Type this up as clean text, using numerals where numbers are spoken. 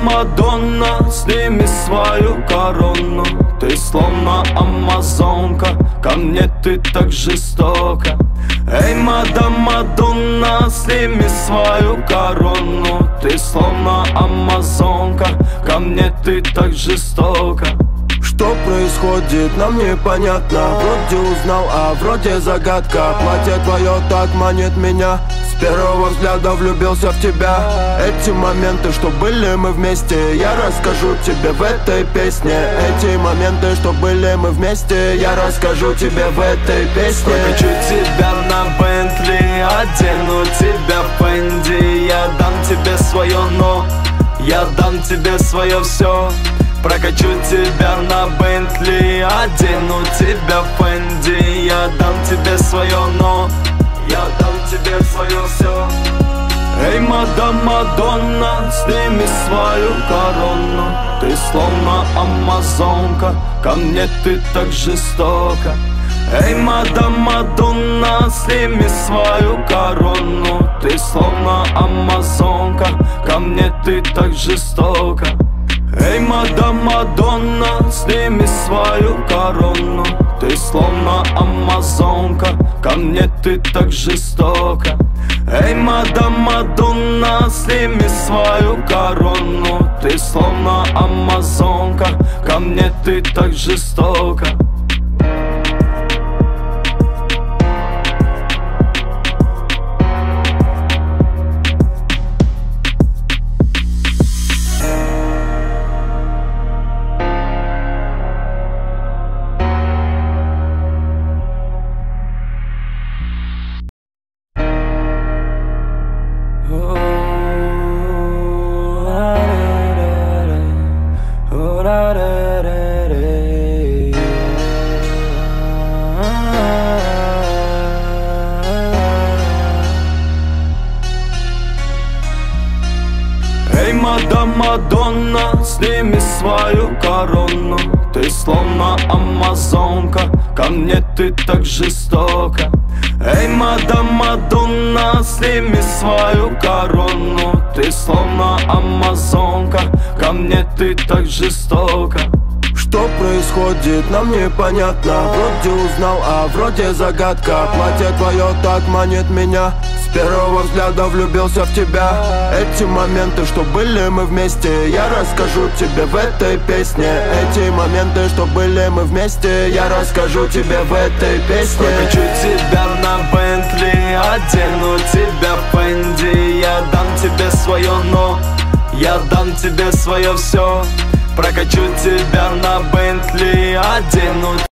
Мадонна, сними свою корону. Ты словно амазонка, ко мне ты так жестока. Эй, Мадонна, сними свою корону. Ты словно амазонка, ко мне ты так жестока. Что происходит, нам непонятно. Вроде узнал, а вроде загадка. Платье твое так манит меня. С первого взгляда влюбился в тебя. Эти моменты, что были мы вместе, я расскажу тебе в этой песне. Эти моменты, что были мы вместе, я расскажу тебе в этой песне. Прокачу тебя на Бентли, одену тебя в Фенди. Я дам тебе свое но, я дам тебе свое все. Прокачу тебя на Бентли, одену тебя в Фенди. Я дам тебе свое но, я дам тебе свое все. Эй, Мадонна, сними свою корону. Ты словно амазонка, ко мне ты так жестока. Эй, Мадонна, сними свою корону. Ты словно амазонка, ко мне ты так жестока. Эй, Мадонна, сними свою корону. Ты словно амазонка, ко мне ты так жестока. Эй, Мадонна, сними свою корону. Ты словно амазонка, ко мне ты так жестока. Эй, Мадонна, сними свою корону. Ты словно амазонка, ко мне ты так жестока. Эй, Мадонна, сними свою корону. Ты словно амазонка, ко мне ты так жестока. Что происходит, нам непонятно. Вроде узнал, а вроде загадка. Платье твое так манит меня. С первого взгляда влюбился в тебя. Эти моменты, что были мы вместе, я расскажу тебе в этой песне. Эти моменты, что были мы вместе, я расскажу тебе в этой песне. Прокачу тебя на Бентли, одену тебя в Фенди. Я дам тебе свое но, я дам тебе свое все. Прокачу тебя на Бентли, одену